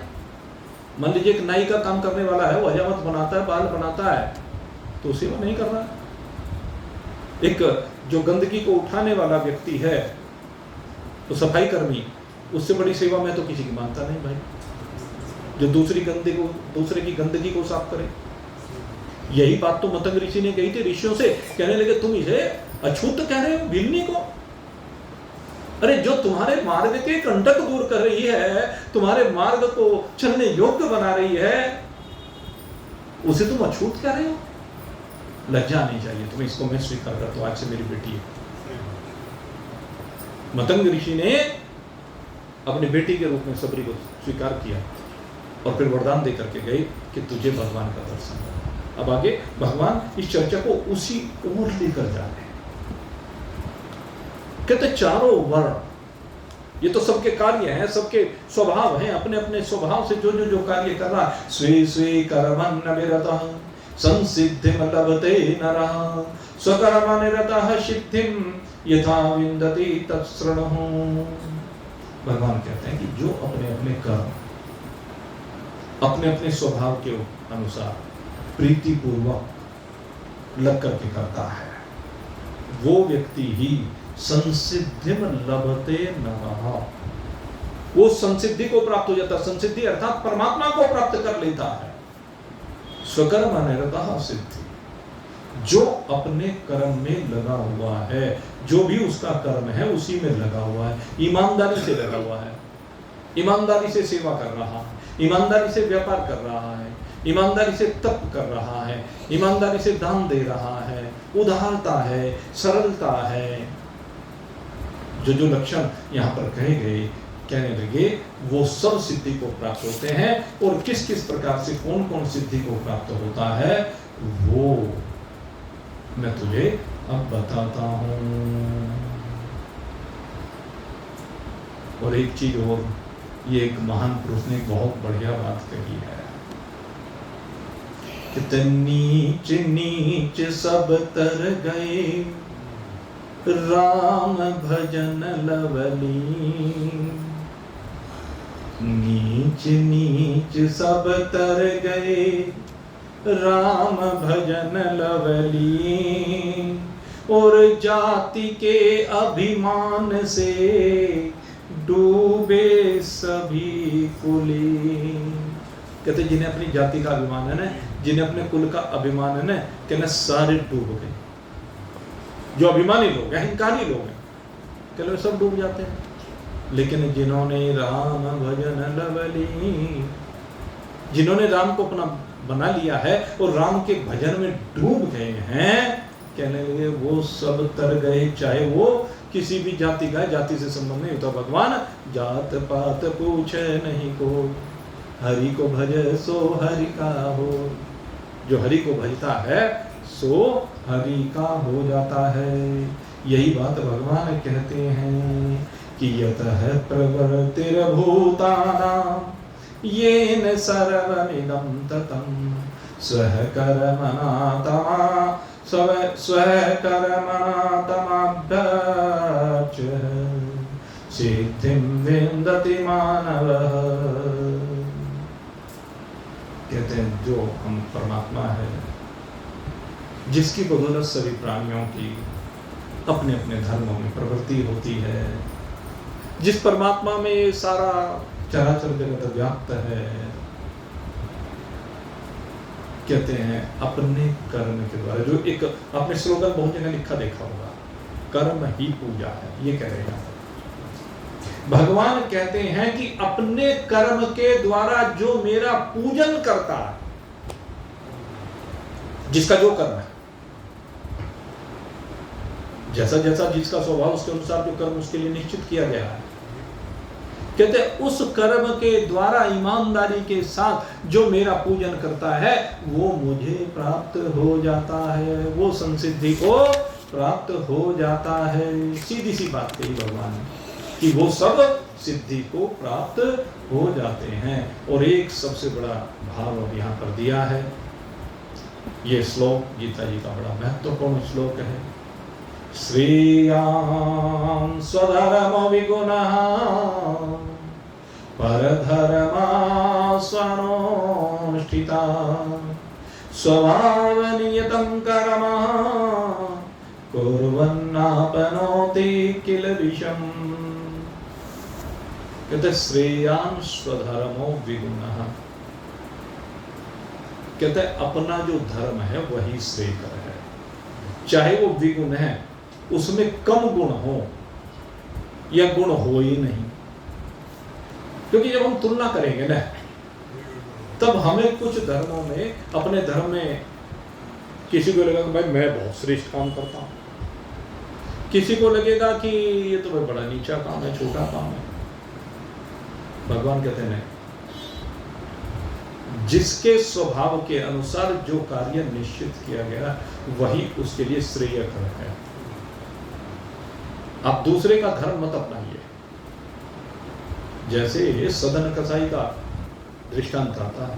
मान लीजिए एक नाई का काम करने वाला है, वो हजामत बनाता है, बाल बनाता है, तो सेवा नहीं कर रहा। एक जो गंदगी को उठाने वाला व्यक्ति है, तो सफाई कर्मी, उससे बड़ी सेवा मैं तो किसी की मानता नहीं भाई, जो दूसरे की गंदगी को साफ करे। यही बात तो मतंग ऋषि ने कही थी ऋषियों से, कहने लगे तुम इसे अछूत कह रहे हो बिल्ली को, अरे जो तुम्हारे मार्ग के कंटक दूर कर रही है, तुम्हारे मार्ग को चलने योग्य बना रही है, उसे तुम अछूत कह रहे हो? लज्जा नहीं चाहिए तुम्हें, इसको मैं स्वीकार करता हूं, आज से मेरी बेटी है। मतंग ऋषि ने अपनी बेटी के रूप में सबरी को स्वीकार किया और फिर वरदान देकर के गए कि तुझे भगवान का दर्शन हो। अब आगे भगवान इस चर्चा को उसी ओर लेकर जा रहे हैं। कहते चारों वर्ण, ये तो सबके कार्य हैं, सबके स्वभाव हैं, अपने अपने स्वभाव से जो कार्य कर रहा है, स्वे स्वे कर्मण्य विरतः संसिद्धिम लभते नरः स्वकर्मनिरतः सिद्धिम यथा विन्दति तत्शृणुः। भगवान कहते हैं कि जो अपने अपने कर्म अपने अपने स्वभाव के अनुसार प्रीति पूर्वक लग करके करता है, वो व्यक्ति ही संसिद्धिम लभते नरः, वो संसिद्धि को प्राप्त हो जाता है। संसिद्धि अर्थात परमात्मा को प्राप्त कर लेता है। स्वकर्मनिरतः सिद्धि, जो अपने कर्म में लगा हुआ है, जो भी उसका कर्म है उसी में लगा हुआ है, ईमानदारी से लगा हुआ है, ईमानदारी से सेवा कर रहा है, ईमानदारी से व्यापार कर रहा है, ईमानदारी से तप कर रहा है, ईमानदारी से दान दे रहा है, उदारता है, सरलता है, जो लक्षण यहाँ पर कहे गए, कहने लगे वो सब सिद्धि को प्राप्त होते हैं। और किस किस प्रकार से कौन कौन सिद्धि को प्राप्त होता है वो मैं तुझे अब बताता हूं। और एक चीज और, ये एक महान पुरुष ने बहुत बढ़िया बात कही है कि नीच नीच सब तर गए राम भजन लवली, नीच नीच सब तर गए राम भजन लवली, और जाति के अभिमान से डूबे सभी कुली। कहते जिन्हें अपनी जाति का अभिमान है ना, जिन्हें अपने कुल का अभिमान है ना, कहना सारे डूब गए। जो अभिमानी लोग हैं, अहंकारी लोग हैं, कहते सब डूब जाते हैं। लेकिन जिन्होंने राम भजन लवली, जिन्होंने राम को अपना बना लिया है और राम के भजन में डूब गए हैं, कहने लगे वो सब तर गए, चाहे वो किसी भी जाति का, जाति से संबंध नहीं होता। भगवान जात पात पूछे नहीं को, हरि को भजे सो हरि का हो। जो हरि को भजता है सो हरि का हो जाता है। यही बात भगवान कहते हैं कि यतः प्रवर्तिर्भूतानां येन सर्वमिदं ततं स्वः कर्मणा तमाभ्याच्य सिद्धिं विन्दति मानवः। कहते हैं जो हम परमात्मा है, जिसकी बदौलत सभी प्राणियों की अपने अपने धर्मों में प्रवृत्ति होती है, जिस परमात्मा में ये सारा चराचर जगत व्याप्त है, कहते हैं अपने कर्म के द्वारा, जो एक आपने स्लोगन बहुत जगह लिखा देखा होगा, कर्म ही पूजा है, ये कह रहे हैं। भगवान कहते हैं कि अपने कर्म के द्वारा जो मेरा पूजन करता है, जिसका जो कर्म है, जैसा जैसा जिसका स्वभाव उसके अनुसार जो कर्म उसके लिए निश्चित किया गया है, कहते उस कर्म के द्वारा ईमानदारी के साथ जो मेरा पूजन करता है वो मुझे प्राप्त हो जाता है, वो संसिद्धि को प्राप्त हो जाता है। सीधी सी बात कही भगवान ने कि वो सब सिद्धि को प्राप्त हो जाते हैं। और एक सबसे बड़ा भाव अब यहाँ पर दिया है। ये श्लोक गीता जी का बड़ा महत्वपूर्ण श्लोक है। श्रेयान् स्वधर्मो विगुणः परधर्मा स्वनुष्ठिता स्वभावनियतं कर्म कुर्वन्नाप्नोति किल विषम्। कहते श्रेयान् स्वधर्मो विगुणः, कहते अपना जो धर्म है वही श्रेयकर है, चाहे वो विगुण है, उसमें कम गुण हो या गुण हो ही नहीं। क्योंकि जब हम तुलना करेंगे ना, तब हमें कुछ धर्मों में, अपने धर्म में किसी को लगेगा कि भाई मैं बहुत श्रेष्ठ काम करता हूं, किसी को लगेगा कि ये तो भाई बड़ा नीचा काम है, छोटा काम है। भगवान कहते हैं जिसके स्वभाव के अनुसार जो कार्य निश्चित किया गया वही उसके लिए श्रेयकर है। आप दूसरे का धर्म मत अपनाइए। जैसे सदन कसाई का दृष्टांत आता है,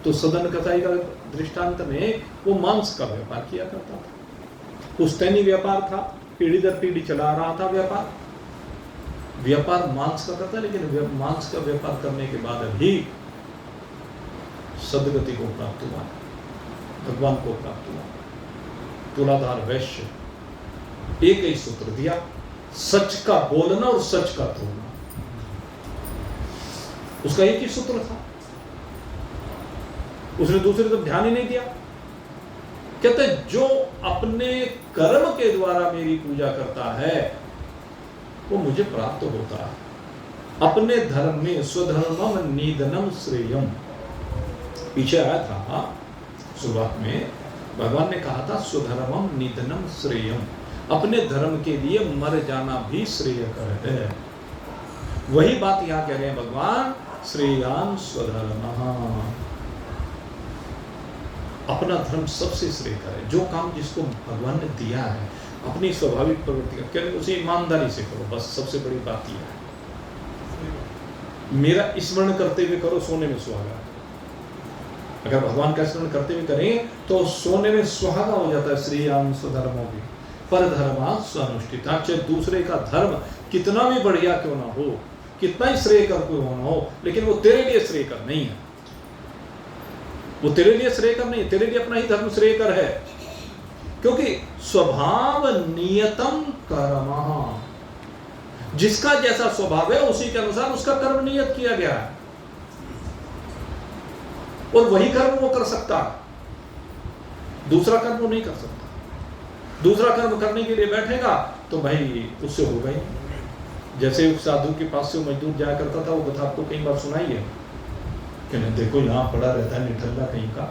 तो सदन कसाई का दृष्टांत में वो मांस का व्यापार किया करता था, पुश्तैनी व्यापार था, पीढ़ी दर पीढ़ी चला रहा था व्यापार मांस का करता, लेकिन मांस का व्यापार करने के बाद भी सदगति को प्राप्त हुआ, भगवान को प्राप्त हुआ। तुलाधार वैश्य, एक ही सूत्र दिया, सच का बोलना और सच का तोड़ना, उसका एक ही सूत्र था, उसने दूसरे तरफ ध्यान ही नहीं दिया। कहते जो अपने कर्म के द्वारा मेरी पूजा करता है वो मुझे प्राप्त होता है। अपने धर्म में स्वधर्मम निधनम श्रेयम, पीछे आया था शुरुआत में भगवान ने कहा था स्वधर्मम निधनम श्रेयम, अपने धर्म के लिए मर जाना भी श्रेयकर है। वही बात यहां कह रहे हैं भगवान, श्रेयान् स्वधर्मः, अपना धर्म सबसे श्रेयकर है। जो काम जिसको भगवान ने दिया है अपनी स्वाभाविक प्रवृत्ति का करें, उसे ईमानदारी से करो, बस सबसे बड़ी बात यह है। मेरा स्मरण करते हुए करो, सोने में सुहागा। अगर भगवान का स्मरण करते हुए करें तो सोने में सुहागा हो जाता है। श्रेयान् स्वधर्मो भी परधर्मा स्वनुष्ठिता, चाहे दूसरे का धर्म कितना भी बढ़िया क्यों ना हो, कितना ही श्रेयकर क्यों ना हो, लेकिन वो तेरे लिए श्रेयकर नहीं है, वो तेरे लिए श्रेयकर नहीं है, तेरे लिए अपना ही धर्म श्रेयकर है। क्योंकि स्वभाव नियतम कर्म, जिसका जैसा स्वभाव है उसी के अनुसार उसका कर्म नियत किया गया है, और वही कर्म वो कर सकता है, दूसरा कर्म वो नहीं कर सकता। दूसरा कर्म करने के लिए बैठेगा तो भाई उससे होगा ही। जैसे उस साधु के पास से मजदूर जाया करता था, वो कथा आपको कई बार सुनाई है कि नहीं, देखो यहाँ पड़ा रहता है निठल्ला कहीं का,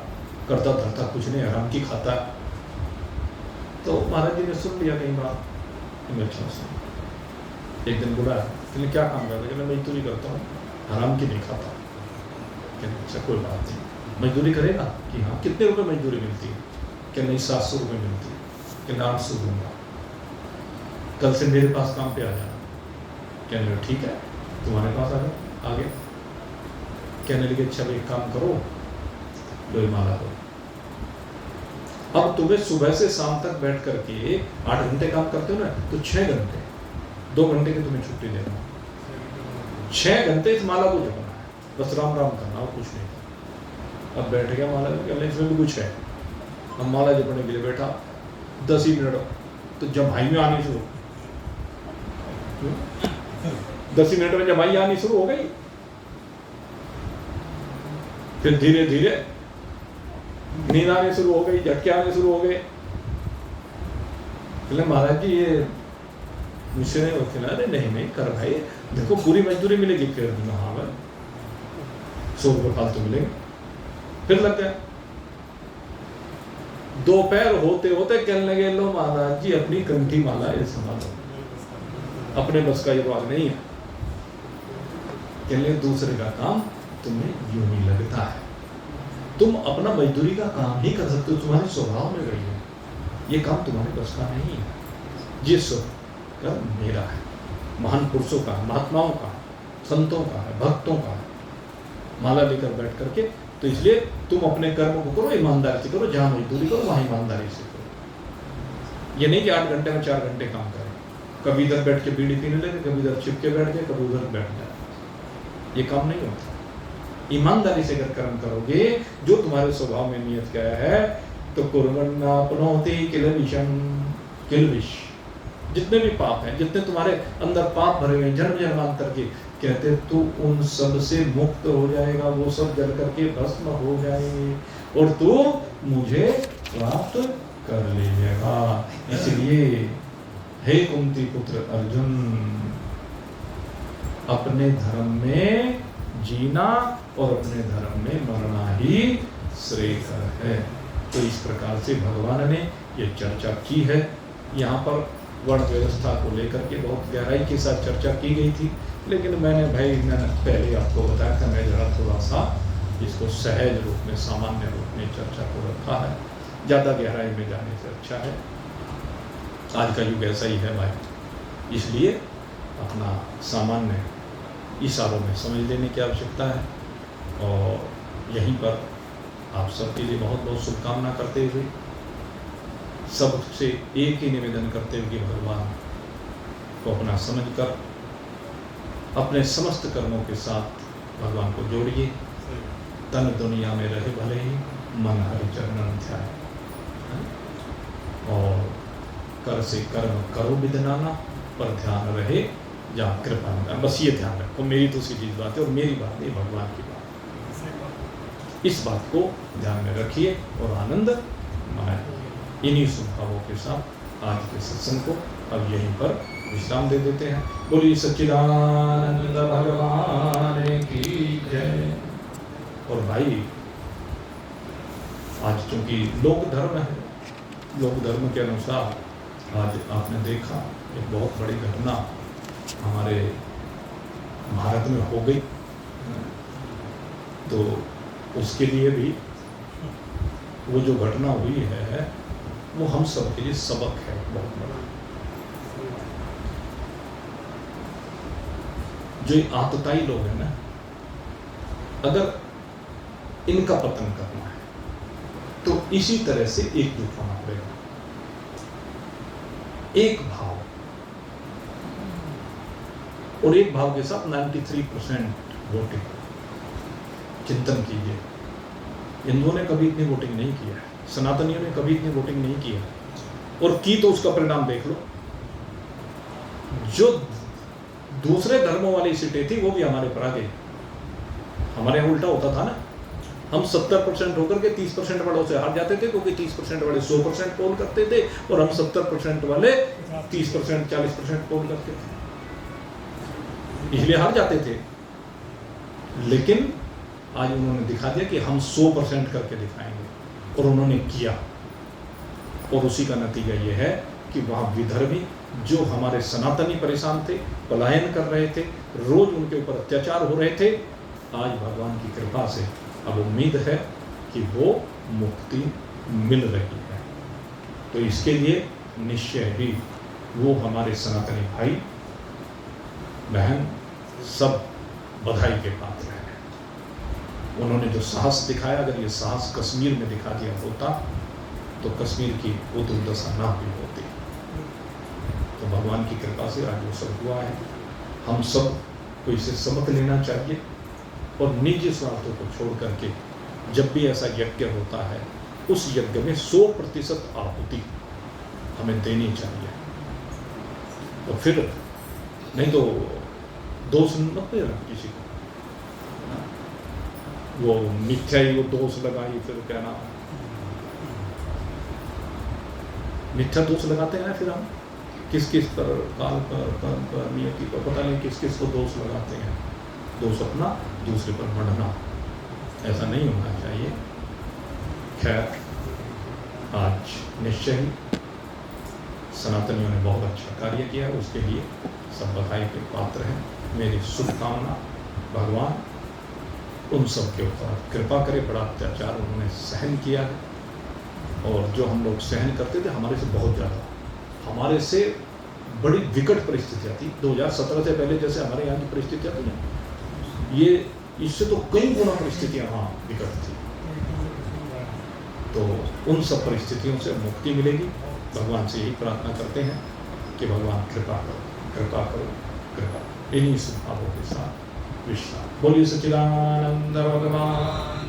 करता धरता कुछ नहीं, आराम की खाता है। तो महाराज जी ने सुन लिया कई बार, अच्छा सुन। एक दिन बोला कि क्या काम करता है, मैं मजदूरी करता हूँ, आराम की नहीं खाता। अच्छा कोई बात नहीं, मजदूरी करेगा कि हाँ, कितने रुपए मजदूरी मिलती है? कि नहीं 700 रुपये मिलती है। कि 800 दूंगा, कल से मेरे पास काम पे आ जाना। कहने लगे ठीक है, तुम्हारे पास आ जाओ। आगे कहने लगे अच्छा एक काम करो, लो माला करो। अब तुम्हें सुबह से शाम तक बैठ करके 8 घंटे काम करते हो ना, तो 6 घंटे, 2 घंटे की तुम्हें छुट्टी देना। 6 घंटे इस माला को जपना है, बस राम राम करना और कुछ नहीं। अब बैठ गया माला, इसमें भी कुछ है। अब माला जपने के लिए बैठा 10 ही मिनट, तो जमाई में आनी शुरू, 10 मिनट में जमाई आनी शुरू हो गई। फिर धीरे धीरे नींद आने शुरू हो गई, झटके आने शुरू हो गए। बोले महाराज जी ये मुझसे नहीं होते ना। अरे नहीं कर भाई, देखो पूरी मजदूरी मिलेगी। फिर हाँ भाई 100 रुपये फालतू मिलेंगे। फिर लग गया। दोपहर होते होते कहने लगे लो महाराज जी अपनी कंठी माला ये संभालो, अपने बस का ये बात नहीं है। कहने लगे दूसरे का काम तुम्हें यूं ही लगता है, तुम अपना मजदूरी का काम ही कर सकते हो, तुम्हारे स्वभाव में गई है, ये काम तुम्हारे बस का नहीं है, ये सब कर मेरा है। महान पुरुषों का, महात्माओं का, संतों का है, भक्तों का है। माला लेकर बैठ करके तो इसलिए तुम अपने कर्म को करो, ईमानदारी से करो, जहां मजदूरी करो वहां ईमानदारी से करो। ये नहीं कि 8 घंटे में 4 घंटे काम करें, कभी इधर बैठ के बीड़ी पीने लगे, कभी इधर छिप के बैठ जाए, कभी उधर बैठ जाए, ये काम नहीं होता। ईमानदारी से अगर कर्म करोगे, जो तुम्हारे स्वभाव में नियत क्या है, तो कुर्वन्नाप्नोति किल विषम, किल विष, जितने भी पाप हैं, जितने तुम्हारे अंदर पाप भरे हुए जन्म जन्मांतर के, कहते तू उन सब से मुक्त हो जाएगा, वो सब जल करके भस्म हो जाएंगे और तू मुझे प्राप्त कर लेगा। इसलिए हे कुंती पुत्र अर्जुन, अपने धर्म में जीना और अपने धर्म में मरना ही श्रेयस्कर है। तो इस प्रकार से भगवान ने ये चर्चा की है। यहाँ पर वर्ण व्यवस्था को लेकर के बहुत गहराई के साथ चर्चा की गई थी, लेकिन मैंने पहले आपको बताया था, मैं जरा थोड़ा सा इसको सहज रूप में, सामान्य रूप में चर्चा को रखा है। ज़्यादा गहराई में जाने से अच्छा है, आज का युग ऐसा ही है भाई, इसलिए अपना सामान्य इशारों में समझ लेने की आवश्यकता है। और यहीं पर आप सबके लिए बहुत बहुत शुभकामना करते हुए, सबसे एक ही निवेदन करते हुए कि भगवान को अपना समझकर अपने समस्त कर्मों के साथ भगवान को जोड़िए। तन दुनिया में रहे भले ही, मन हरि चरणन ध्याय, और कर से कर्म करो विदनाना, पर ध्यान रहे जहाँ कृपा में। बस ये ध्यान रखो, मेरी तो सीधी बात है और मेरी बात नहीं, भगवान की बात। इस बात को ध्यान में रखिए और आनंद मनाइए। इन्हीं शुभभावों के साथ आज के सत्संग को अब यहीं पर विश्राम दे देते हैं। बोलिए सच्चिदानंद भगवान की जय। और भाई आज चूंकि लोक धर्म है, लोक धर्म के अनुसार आज आपने देखा एक बहुत बड़ी घटना हमारे भारत में हो गई, तो उसके लिए भी वो जो घटना हुई है वो हम सब के लिए सबक है बहुत बड़ा। जो ये आतताई लोग हैं ना, अगर इनका पतन करना है तो इसी तरह से एकजुट होना पड़ेगा। एक भाव, और एक भाव के साथ 93% वोटिंग। चिंतन कीजिए, हिंदुओं ने कभी इतनी वोटिंग नहीं किया है, सनातनियों ने कभी इतनी वोटिंग नहीं किया, और की तो उसका परिणाम देख लो। जो दूसरे धर्मों वाली सीटें थी वो भी हमारे पर आ गई। हमारे यहाँ उल्टा होता था ना, हम 70% होकर के 30% वालों से हार जाते थे, क्योंकि 30% वाले 100% पोल करते थे और हम 70% वाले 30% 40% पोल करते थे, इसलिए हार जाते थे। लेकिन आज उन्होंने दिखा दिया कि हम 100% करके दिखाएंगे, और उन्होंने किया। और उसी का नतीजा ये है कि वहाँ विधर्मी जो हमारे सनातनी परेशान थे, पलायन कर रहे थे, रोज उनके ऊपर अत्याचार हो रहे थे, आज भगवान की कृपा से अब उम्मीद है कि वो मुक्ति मिल रही है। तो इसके लिए निश्चय ही वो हमारे सनातनी भाई बहन सब बधाई के पात्र हैं। उन्होंने जो साहस दिखाया, अगर ये साहस कश्मीर में दिखा दिया होता तो कश्मीर की वो दुर्दशा ना हुई होती। तो भगवान की कृपा से आज वो सब हुआ है। हम सब को इसे सबक लेना चाहिए और निजी स्वार्थों को छोड़ करके जब भी ऐसा यज्ञ होता है उस यज्ञ में 100% आहुति हमें देनी चाहिए। तो फिर नहीं तो दोष मत देना किसी को, वो मिथ्या ही वो दोष लगाई, फिर कहना मिथ्या दोष लगाते हैं ना फिर हम किस किस पर, काल पर, कर्म पर, नियति पर, पता नहीं किस किस को दोष लगाते हैं। दोष अपना दूसरे पर मढ़ना, ऐसा नहीं होना चाहिए। खैर, आज निश्चय ही सनातनियों ने बहुत अच्छा कार्य किया है, उसके लिए सब बधाई के पात्र हैं। मेरी शुभकामना भगवान उन सब के ऊपर कृपा करे। बड़ा अत्याचार उन्होंने सहन किया है, और जो हम लोग सहन करते थे हमारे से बहुत ज़्यादा, हमारे से बड़ी विकट परिस्थितियाँ थी। 2017 से पहले जैसे हमारे यहाँ की परिस्थितियाँ थी ना, ये इससे तो कई गुना परिस्थितियाँ वहाँ विकट थी। तो उन सब परिस्थितियों से मुक्ति मिलेगी। भगवान से यही प्रार्थना करते हैं कि भगवान कृपा करो, कृपा करो, कृपा। इन्हीं शुभ भावों के साथ विश्राम। बोलिए सच्चिदानंद भगवान